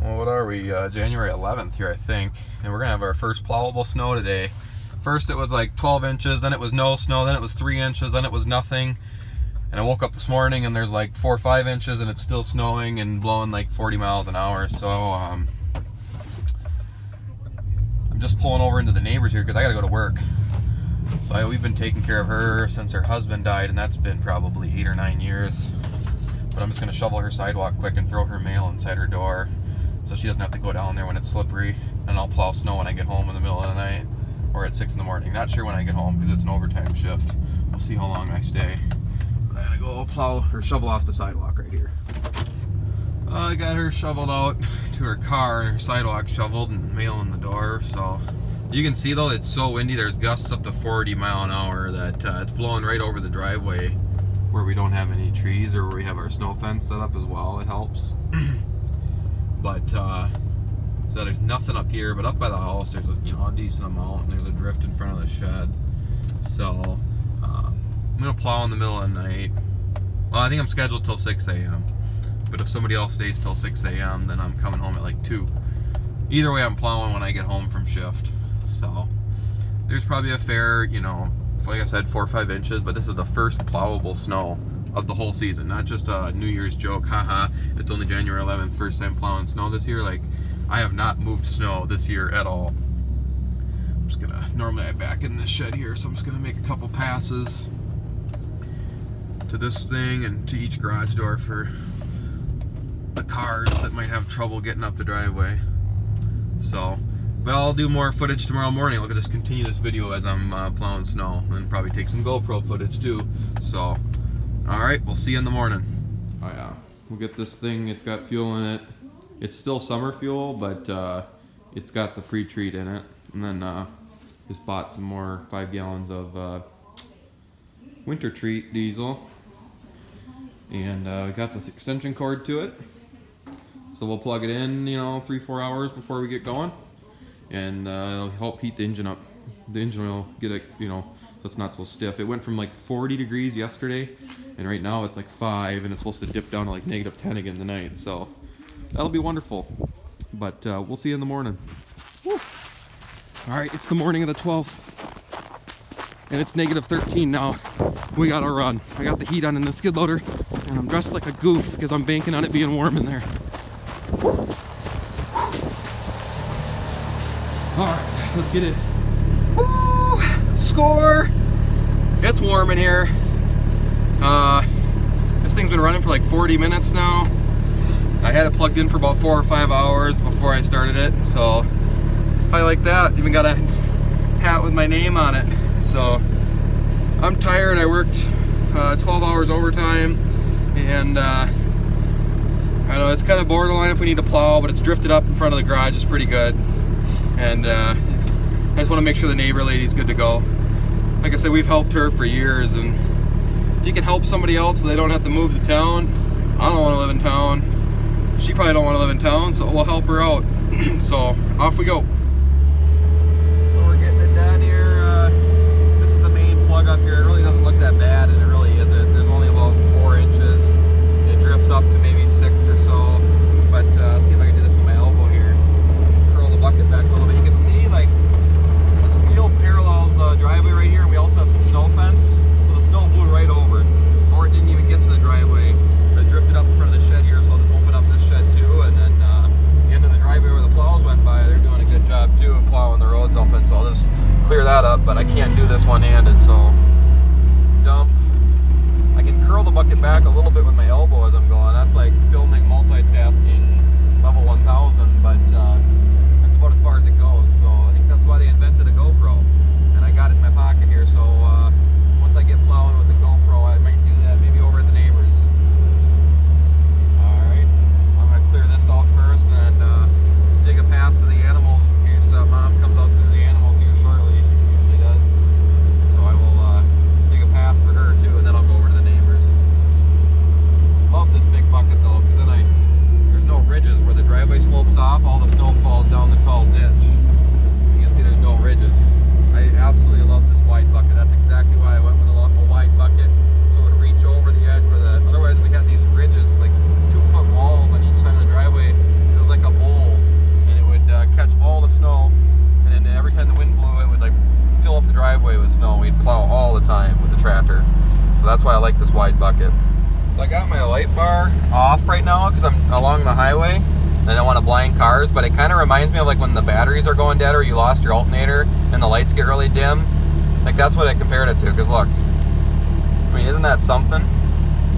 Well, what are we? January 11th here, I think. And we're going to have our first plowable snow today. First it was like 12 inches, then it was no snow, then it was 3 inches, then it was nothing. And I woke up this morning and there's like 4 or 5 inches and it's still snowing and blowing like 40 miles an hour. So I'm just pulling over into the neighbors here because I got to go to work. So we've been taking care of her since her husband died, and that's been probably 8 or 9 years. But I'm just going to shovel her sidewalk quick and throw her mail inside her door so she doesn't have to go down there when it's slippery. And I'll plow snow when I get home in the middle of the night or at 6 in the morning. Not sure when I get home because it's an overtime shift. We'll see how long I stay. But I gotta go plow or shovel off the sidewalk right here. I got her shoveled out to her car and her sidewalk shoveled and mail in the door. So you can see though, it's so windy. There's gusts up to 40 mile an hour that it's blowing right over the driveway where we don't have any trees or where we have our snow fence set up as well. It helps. But so there's nothing up here, but up by the house there's a decent amount, and there's a drift in front of the shed. So I'm gonna plow in the middle of the night. Well, I think I'm scheduled till 6 a.m. but if somebody else stays till 6 a.m. then I'm coming home at like 2. Either way, I'm plowing when I get home from shift. So there's probably a fair, like I said, 4 or 5 inches, but this is the first plowable snow of the whole season, not just a New Year's joke, haha, it's only January 11th, first time plowing snow this year. Like, I have not moved snow this year at all. I'm just gonna, normally I back in this shed here, so I'm just gonna make a couple passes to this thing and to each garage door for the cars that might have trouble getting up the driveway. So, but I'll do more footage tomorrow morning. I'll just continue this video as I'm plowing snow, and probably take some GoPro footage too. So, alright, we'll see you in the morning. Oh yeah, we'll get this thing, it's got fuel in it. It's still summer fuel, but it's got the pre-treat in it. And then just bought some more 5 gallons of winter treat diesel. And we got this extension cord to it. So we'll plug it in, 3-4 hours before we get going. And it'll help heat the engine up. The engine will get it, so it's not so stiff. It went from like 40 degrees yesterday, and right now it's like 5, and it's supposed to dip down to like -10 again tonight. So that'll be wonderful. But we'll see you in the morning. Woo. All right, it's the morning of the 12th, and it's -13 now. We gotta run. I got the heat on in the skid loader, and I'm dressed like a goof because I'm banking on it being warm in there. Woo. All right, let's get it. Woo! Score! It's warm in here. This thing's been running for like 40 minutes now. I had it plugged in for about 4 or 5 hours before I started it, so I like that. Even got a hat with my name on it. So I'm tired. I worked 12 hours overtime, and I know it's kind of borderline if we need to plow, but it's drifted up in front of the garage. It's pretty good. And I just want to make sure the neighbor lady's good to go. Like I said, we've helped her for years, and if you can help somebody else so they don't have to move to town, I don't want to live in town. She probably don't want to live in town, so we'll help her out. So off we go. So we're getting it done here. This is the main plug up here. It really doesn't look that bad, and it really isn't. There's only about 4 inches. It drifts up to maybe 6 or so. But let's see if I can do this with my elbow here. Curl the bucket back a little bit. You can see like the field parallels the driveway right here, and we also have some snow fence. So the snow blew right over it, or it didn't even get to the driveway. It drifted up in front of the shed here, so I'll just open up this shed too, and then get into the driveway where the plows went by. They're doing a good job too of plowing the roads open, so I'll just clear that up, but I can't do this one-handed, so dump. I can curl the bucket back a little bit with my elbow as I'm going. That's like filming multitasking level 1000, but that's about as far as it goes. So I think that's why they invented a GoPro, and I got it in my pocket here, so once I get plowing with the GoPro, I might do that maybe over at the neighbors. Alright, I'm going to clear this out first and dig a path to the animals in case Mom comes out to the animals here shortly. She usually does. So I will dig a path for her too, and then I'll go over to the neighbors. Love this big bucket though, because then there's no ridges where the driveway slopes off, all the snow falls down the tall ditch. You can see there's no ridges. I absolutely love this wide bucket. That's exactly why I went with a wide bucket, so it would reach over the edge where otherwise we had these ridges, like 2-foot walls on each side of the driveway. It was like a bowl like this wide bucket. So I got my light bar off right now because I'm along the highway and I don't want to blind cars, but it kind of reminds me of like when the batteries are going dead or you lost your alternator and the lights get really dim. Like that's what I compared it to, because look, I mean, isn't that something?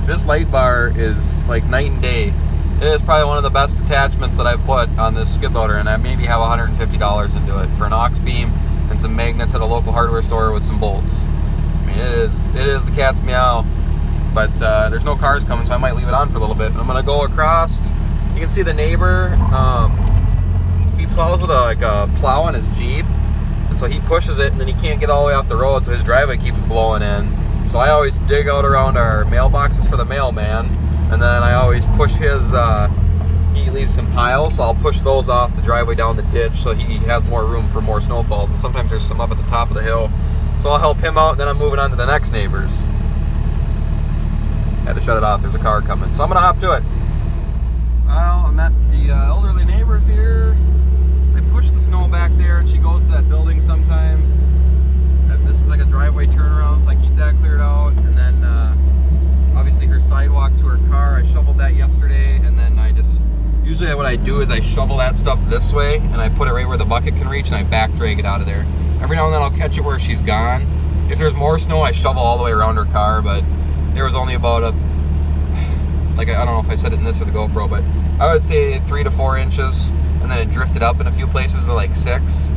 This light bar is like night and day. It is probably one of the best attachments that I've put on this skid loader, and I maybe have $150 into it for an aux beam and some magnets at a local hardware store with some bolts. I mean, it is the cat's meow, but there's no cars coming, so I might leave it on for a little bit. I'm gonna go across. You can see the neighbor. He plows with a plow on his Jeep, and so he pushes it, and then he can't get all the way off the road, so his driveway keeps blowing in. So I always dig out around our mailboxes for the mailman. And then I always push his, he leaves some piles, so I'll push those off the driveway down the ditch so he has more room for more snowfalls. And sometimes there's some up at the top of the hill. So I'll help him out, and then I'm moving on to the next neighbors. Had to shut it off, there's a car coming. So I'm gonna hop to it. Well, I'm at the elderly neighbors here. I push the snow back there, and she goes to that building sometimes. And this is like a driveway turnaround, so I keep that cleared out. And then, obviously her sidewalk to her car, I shoveled that yesterday, and then usually what I do is I shovel that stuff this way, and I put it right where the bucket can reach, and I back drag it out of there. Every now and then I'll catch it where she's gone. If there's more snow, I shovel all the way around her car, but there was only about like, I don't know if I said it in this or the GoPro, but I would say 3 to 4 inches, and then it drifted up in a few places to like 6,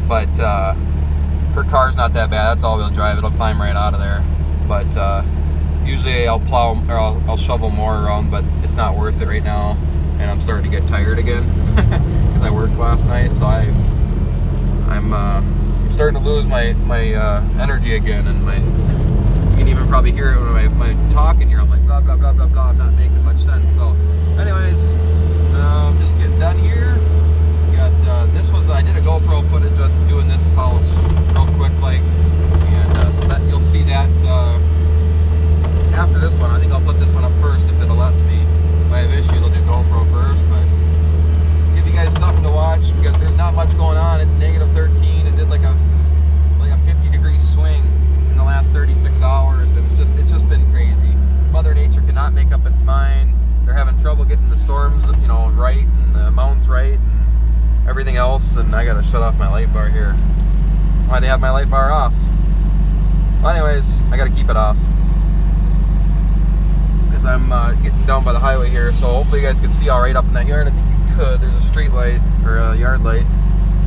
but her car's not that bad. That's all-wheel drive, it'll climb right out of there, but usually I'll plow or I'll shovel more around, but it's not worth it right now, and I'm starting to get tired again because I worked last night. So I'm starting to lose my energy again, and you can even probably hear it when I'm talking here. I'm like blah blah blah blah blah. I'm not making much sense. So, anyways, just getting done here. Got I did a GoPro footage of doing this house real quick, like, and so that you'll see that. After this one, I think I'll put this one up first if it lets me. If I have issues, I'll do GoPro first, but give you guys something to watch because there's not much going on. It's negative 13. It did like a 50-degree swing in the last 36 hours, and it's just been crazy. Mother Nature cannot make up its mind. They're having trouble getting the storms, you know, right, and the amounts right, and everything else. And I gotta shut off my light bar here. Why'd I have my light bar off? Well, anyways, I gotta keep it off. I'm getting down by the highway here, so hopefully you guys can see all right up in that yard. I think you could. There's a street light or a yard light.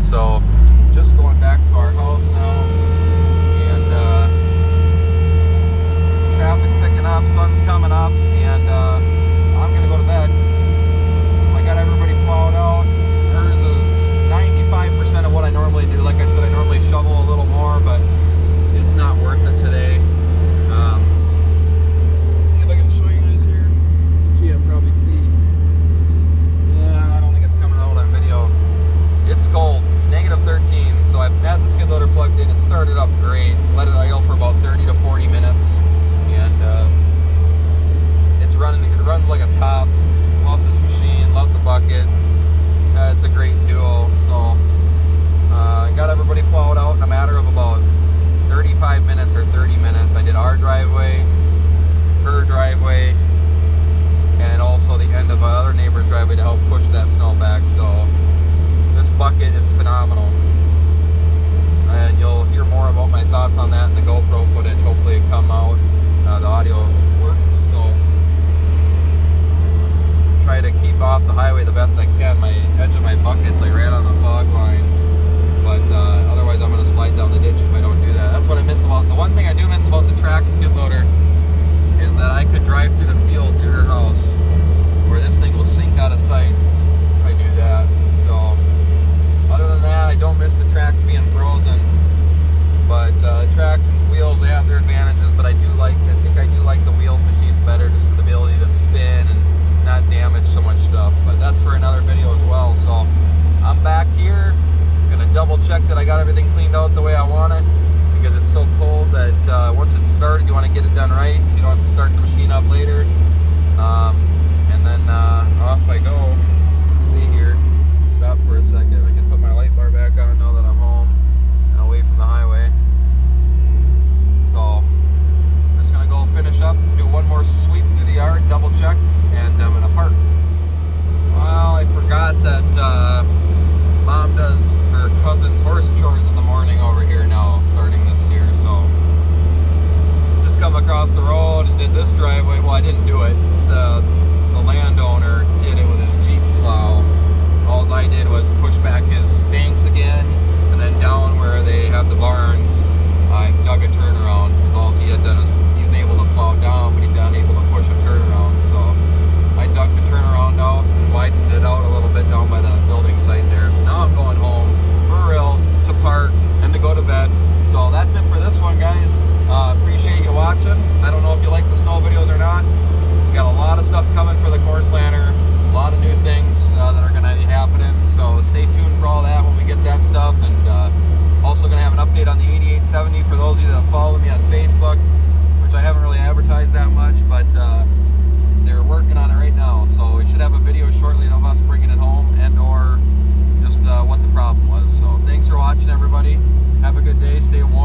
So just going back to our house now, and traffic's picking up, sun's coming up, and I'm gonna go to bed. So I got everybody plowed out. Hers is 95% of what I normally do. Like I said, I normally shovel a little more, but it's not worth it today. Probably see. Yeah, I don't think it's coming out on video. It's cold, negative 13. So I've had the skid loader plugged in. It started up great. Let it idle for about 30 to 40 minutes, and it's running. It runs like a top. Love this machine. Love the bucket. It's a great duo. So I got everybody plowed out in a matter of about 35 minutes or 30 minutes. I did our driveway, her driveway, and also the end of our other neighbor's driveway to help push that snow back. So this bucket is phenomenal, and you'll hear more about my thoughts on that in the GoPro footage. Hopefully it come out, the audio works. So try to keep off the highway the best I can. My edge of my bucket's like right on the fog line, but otherwise I'm going to slide down the ditch if I don't do that. That's what I miss about, the one thing I do miss about the track skid loader is that I could drive through the field to her house, where this thing will sink out of sight if I do that. So other than that, I don't miss the tracks being frozen, but tracks and wheels, they have their advantages, but I think I do like the wheeled machines better, just the ability to spin and not damage so much stuff. But that's for another video as well. So I'm back here, gonna double check that I got everything cleaned out the way I want it, because it's so cold that once it's started, you want to get it done right, so you don't have to start the machine up later. And then off I go. Let's see here. Stop for a second. I can put my light bar back on now that I'm home and away from the highway. So I'm just gonna go finish up, do on the 8870 for those of you that follow me on Facebook, which I haven't really advertised that much, but they're working on it right now. So we should have a video shortly of us bringing it home and or just what the problem was. So thanks for watching, everybody. Have a good day. Stay warm.